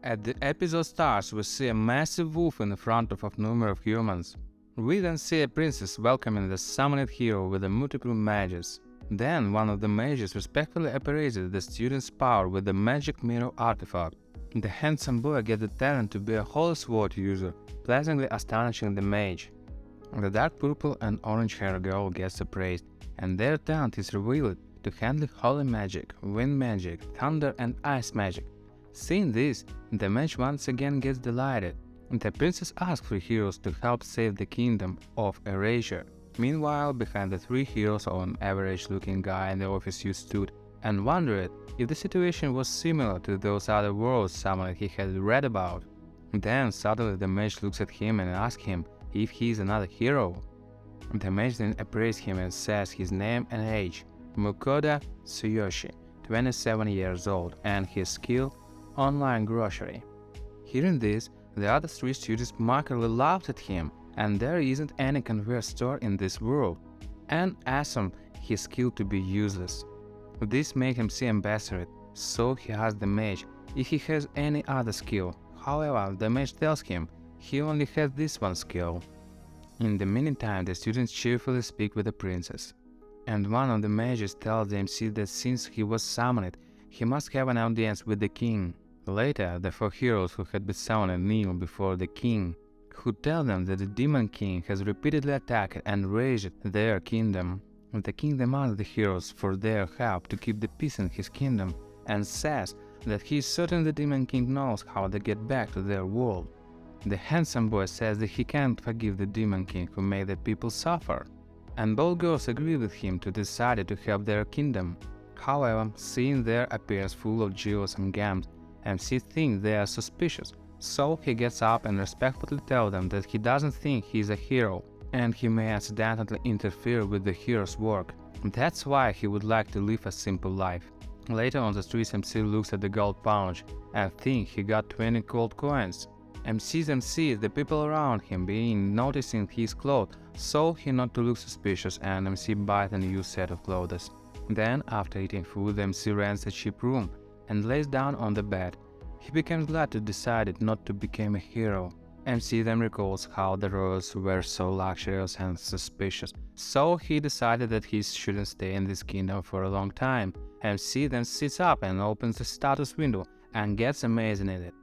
As the episode starts, we see a massive wolf in front of a number of humans. We then see a princess welcoming the summoned hero with the multiple mages. Then one of the mages respectfully appraises the student's power with the magic mirror artifact. The handsome boy gets the talent to be a holy sword user, pleasantly astonishing the mage. The dark purple and orange haired girl gets appraised, and their talent is revealed to handle holy magic, wind magic, thunder and ice magic. Seeing this, the mage once again gets delighted. The princess asks for heroes to help save the kingdom of Erasure. Meanwhile, behind the three heroes, an average-looking guy in the office suit stood and wondered if the situation was similar to those other worlds someone he had read about. Then suddenly the mage looks at him and asks him if he is another hero. The mage then appraises him and says his name and age: Mukoda Tsuyoshi, 27 years old, and his skill: online grocery. Hearing this, the other three students mockingly laughed at him, and there isn't any convenience store in this world, and assumed his skill to be useless. This made him seem embarrassed, so he asked the mage if he has any other skill. However, the mage tells him he only has this one skill. In the meantime, the students cheerfully speak with the princess, and one of the mages tells the MC that since he was summoned, he must have an audience with the king. Later, the four heroes who had been summoned kneel before the king, who tell them that the Demon King has repeatedly attacked and razed their kingdom. The king demands the heroes for their help to keep the peace in his kingdom, and says that he is certain the Demon King knows how to get back to their world. The handsome boy says that he can't forgive the Demon King who made the people suffer, and both girls agree with him to decide to help their kingdom. However, seeing their appearance full of jewels and gems, MC thinks they are suspicious, so he gets up and respectfully tells them that he doesn't think he is a hero, and he may accidentally interfere with the hero's work. That's why he would like to live a simple life. Later on the streets, MC looks at the gold pouch and thinks he got 20 gold coins. MC then sees the people around him noticing his clothes, so he not to look suspicious, and MC buys a new set of clothes. Then, after eating food, MC rents a cheap room and lays down on the bed. He becomes glad to decide not to become a hero. MC then recalls how the royals were so luxurious and suspicious, so he decided that he shouldn't stay in this kingdom for a long time. MC then sits up and opens the status window and gets amazed in it.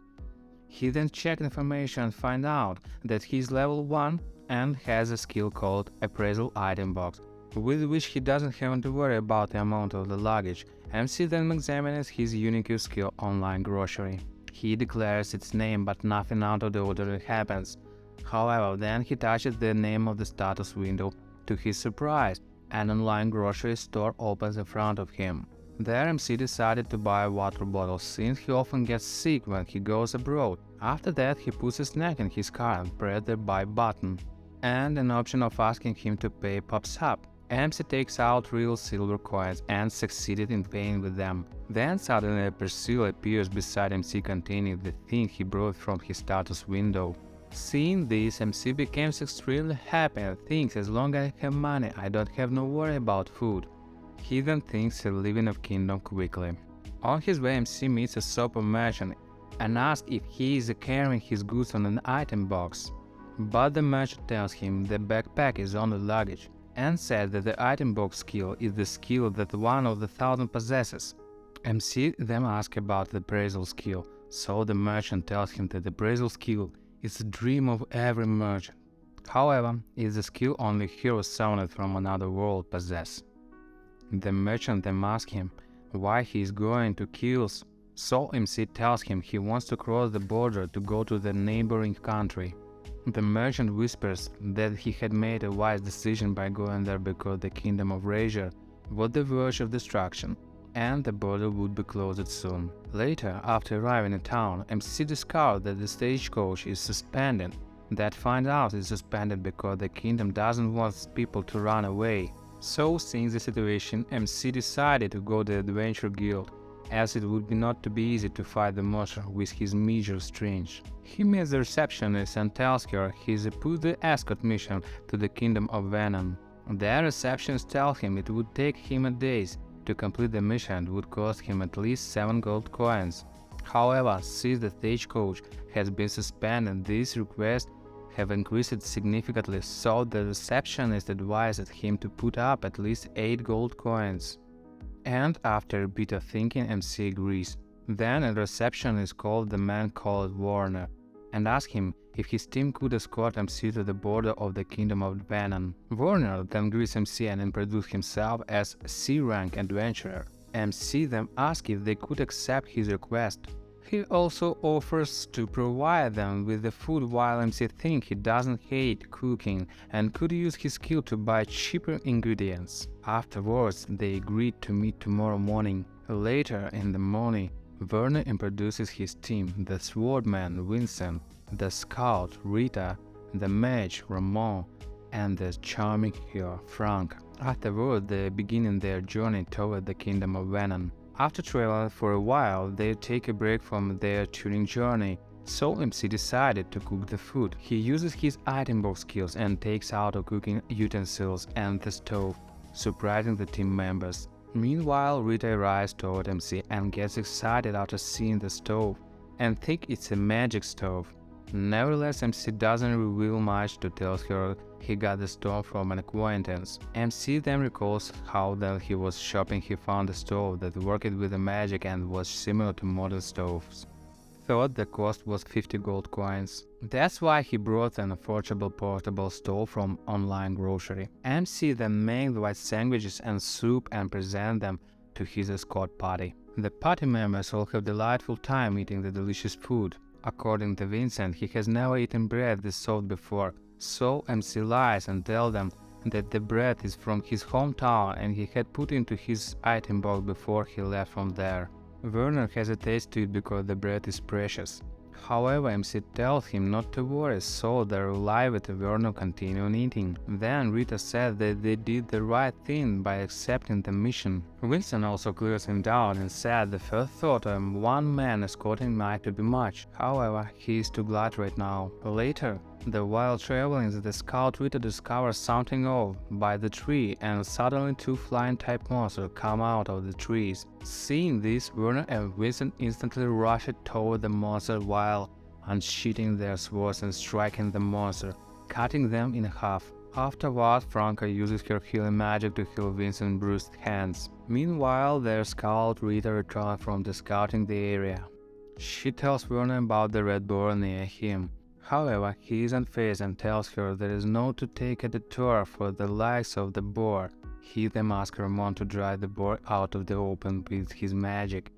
He then checks information and finds out that he is level 1 and has a skill called Appraisal Item Box, with which he doesn't have to worry about the amount of the luggage. MC then examines his unique skill, Online Grocery. He declares its name, but nothing out of the ordinary happens. However, then he touches the name of the status window. To his surprise, an online grocery store opens in front of him. There MC decided to buy a water bottle, since he often gets sick when he goes abroad. After that, he puts a snack in his car and presses the buy button, and an option of asking him to pay pops up. MC takes out real silver coins and succeeded in paying with them. Then suddenly a parcel appears beside MC containing the thing he brought from his status window. Seeing this, MC becomes extremely happy and thinks as long as I have money, I don't have no worry about food. He then thinks of leaving the kingdom quickly. On his way, MC meets a shop merchant and asks if he is carrying his goods on an item box. But the merchant tells him the backpack is only luggage, and says that the item box skill is the skill that one of the 1,000 possesses. MC then asks about the appraisal skill, so the merchant tells him that the appraisal skill is the dream of every merchant. However, it's a skill only heroes summoned from another world possess. The merchant then asks him why he is going to Kills, so MC tells him he wants to cross the border to go to the neighboring country. The merchant whispers that he had made a wise decision by going there because the kingdom of Erasure was the verge of destruction, and the border would be closed soon. Later, after arriving in town, MC discovers that the stagecoach is suspended. That finds out it's suspended because the kingdom doesn't want people to run away. So, seeing the situation, MC decided to go to the Adventure Guild, as it would be not to be easy to fight the monster with his meager strength. He meets the receptionist and tells her he's put the escort mission to the Kingdom of Venom. The receptionist tells him it would take him a days to complete the mission and would cost him at least 7 gold coins. However, since the stagecoach has been suspended, these requests have increased significantly, so the receptionist advised him to put up at least 8 gold coins. And after a bit of thinking, MC agrees. Then a receptionist called the man called Warner and asked him if his team could escort MC to the border of the Kingdom of Venom. Warner then greets MC and introduced himself as C-rank adventurer. MC then asks if they could accept his request. He also offers to provide them with the food, while MC thinks he doesn't hate cooking and could use his skill to buy cheaper ingredients. Afterwards, they agreed to meet tomorrow morning. Later in the morning, Werner introduces his team: the swordman Vincent, the scout Rita, the mage Ramon, and the charming hero Frank. Afterward, they begin their journey toward the Kingdom of Venom. After traveling for a while, they take a break from their touring journey, so MC decided to cook the food. He uses his item box skills and takes out the cooking utensils and the stove, surprising the team members. Meanwhile, Rita arrives toward MC and gets excited after seeing the stove and thinks it's a magic stove. Nevertheless, MC doesn't reveal much to tell her he got the stove from an acquaintance. MC then recalls how when he was shopping he found a stove that worked with the magic and was similar to modern stoves. Thought the cost was 50 gold coins. That's why he brought an affordable portable stove from online grocery. MC then makes white sandwiches and soup and present them to his escort party. The party members all have delightful time eating the delicious food. According to Vincent, he has never eaten bread this soft before, so MC lies and tells them that the bread is from his hometown and he had put into his item box before he left from there. Werner hesitates to eat because the bread is precious. However, MC tells him not to worry, so they rely with Werner continuing eating. Then Rita said that they did the right thing by accepting the mission. Vincent also clears him down and said the first thought of one man escorting might be much. However, he is too glad right now. Later, while traveling, the scout Rita discovers something off by the tree, and suddenly 2 flying-type monsters come out of the trees. Seeing this, Werner and Vincent instantly rush toward the monster while unsheathing their swords and striking the monster, cutting them in half. Afterward, Franca uses her healing magic to heal Vincent's bruised hands. Meanwhile, their scout Rita returns from scouting the area. She tells Werner about the red boar near him. However, he isn't phased and tells her there is no to take a detour for the likes of the boar. He then asks Ramon to drive the boar out of the open with his magic.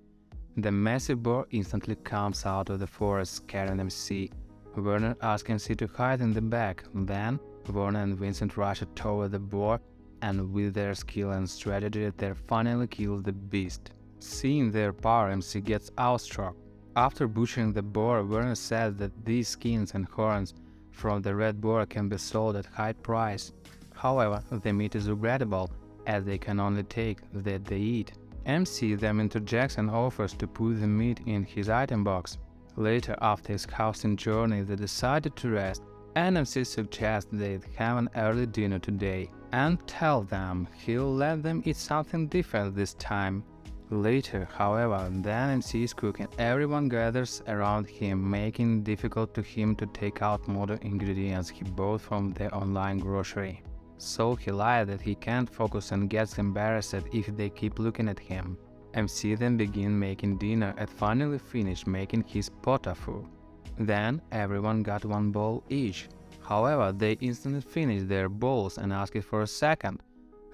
The massive boar instantly comes out of the forest carrying MC. Werner asks MC to hide in the back. Then, Werner and Vincent rush toward the boar, and with their skill and strategy, they finally kill the beast. Seeing their power, MC gets awestruck. After butchering the boar, Werner says that these skins and horns from the red boar can be sold at high price. However, the meat is regrettable, as they can only take that they eat. MC then interjects and offers to put the meat in his item box. Later, after his scouting journey, they decided to rest, and MC suggests they have an early dinner today, and tell them he'll let them eat something different this time. Later, however, then MC is cooking. Everyone gathers around him, making it difficult to him to take out modern ingredients he bought from the online grocery. So he lies that he can't focus and gets embarrassed if they keep looking at him. MC then begins making dinner and finally finished making his potafu. Then everyone got 1 bowl each. However, they instantly finished their bowls and asked for a second,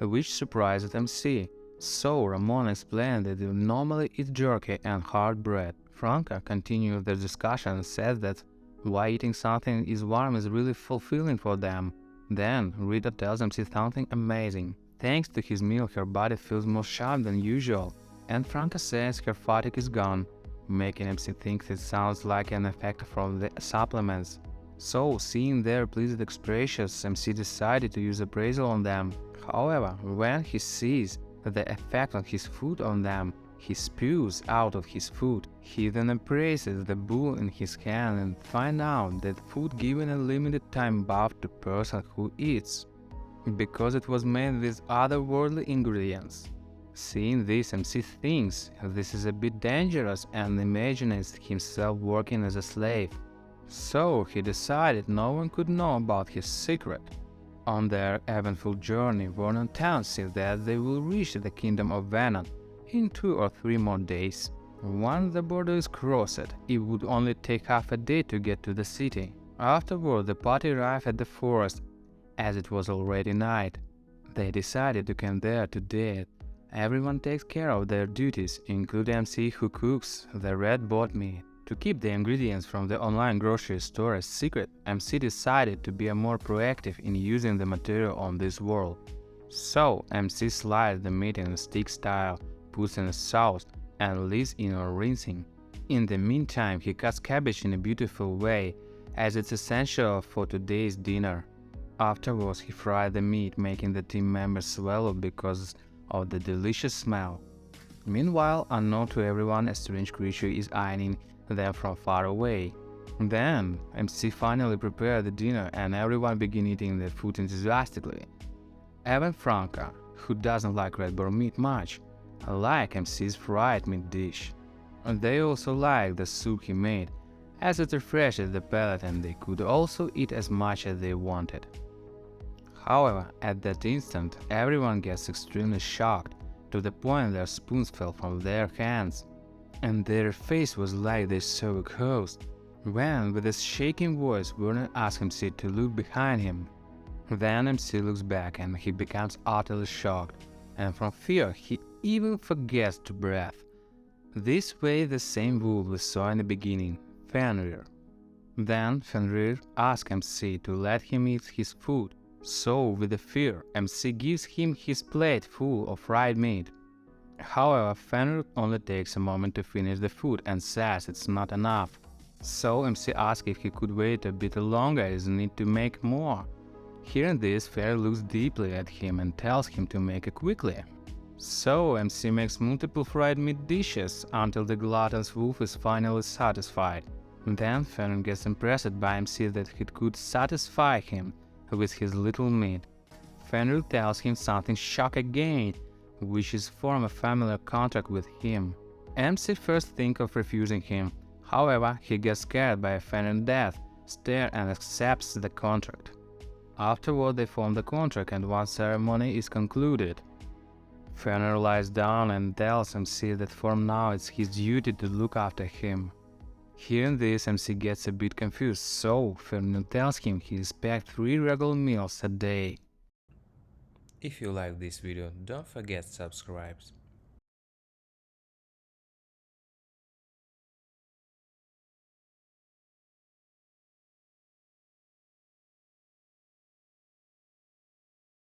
which surprised MC. So Ramon explained that they normally eat jerky and hard bread. Franca continued the discussion and said that why eating something is warm is really fulfilling for them. Then Rita tells MC something amazing. Thanks to his meal, her body feels more sharp than usual, and Franca says her fatigue is gone, making MC think it sounds like an effect from the supplements. So, seeing their pleased expressions, MC decided to use appraisal on them. However, when he sees the effect of his food on them, he spews out of his food. He then appraises the bowl in his hand and finds out that food given a limited time buff to person who eats, because it was made with otherworldly ingredients. Seeing this, MC thinks this is a bit dangerous and imagines himself working as a slave. So he decided no one could know about his secret. On their eventful journey, Vernon tells him that they will reach the kingdom of Venom in 2 or 3 more days. Once the border is crossed, it would only take half a day to get to the city. Afterward, the party arrived at the forest, as it was already night. They decided to camp there to date. Everyone takes care of their duties, including MC who cooks the red boat meat. To keep the ingredients from the online grocery store a secret, MC decided to be more proactive in using the material on this world. So, MC slices the meat in a stick style, puts in a sauce, and leaves in a rinsing. In the meantime, he cuts cabbage in a beautiful way, as it's essential for today's dinner. Afterwards, he fried the meat, making the team members swallow because of the delicious smell. Meanwhile, unknown to everyone, a strange creature is eyeing them from far away. Then, MC finally prepared the dinner and everyone began eating their food enthusiastically. Even Franca, who doesn't like red bear meat much, liked MC's fried meat dish. And they also liked the soup he made, as it refreshes the palate and they could also eat as much as they wanted. However, at that instant, everyone gets extremely shocked, to the point their spoons fell from their hands, and their face was like they saw a ghost. When, with a shaking voice, Vernon asks MC to look behind him. Then MC looks back and he becomes utterly shocked, and from fear he even forgets to breathe. This way the same wolf we saw in the beginning, Fenrir. Then Fenrir asks MC to let him eat his food. So, with a fear, MC gives him his plate full of fried meat. However, Fenrir only takes a moment to finish the food and says it's not enough. So MC asks if he could wait a bit longer as he need to make more. Hearing this, Fenrir looks deeply at him and tells him to make it quickly. So MC makes multiple fried meat dishes until the gluttonous wolf is finally satisfied. Then Fenrir gets impressed by MC that he could satisfy him with his little meat. Fenrir tells him something shock again, which is form a familiar contract with him. MC first thinks of refusing him. However, he gets scared by Fenrir's death stare and accepts the contract. Afterward, they form the contract, and once ceremony is concluded, Fenrir lies down and tells MC that from now it's his duty to look after him. Hearing this, MC gets a bit confused, so Fenrir tells him he expects 3 regular meals a day. If you like this video, don't forget to subscribe.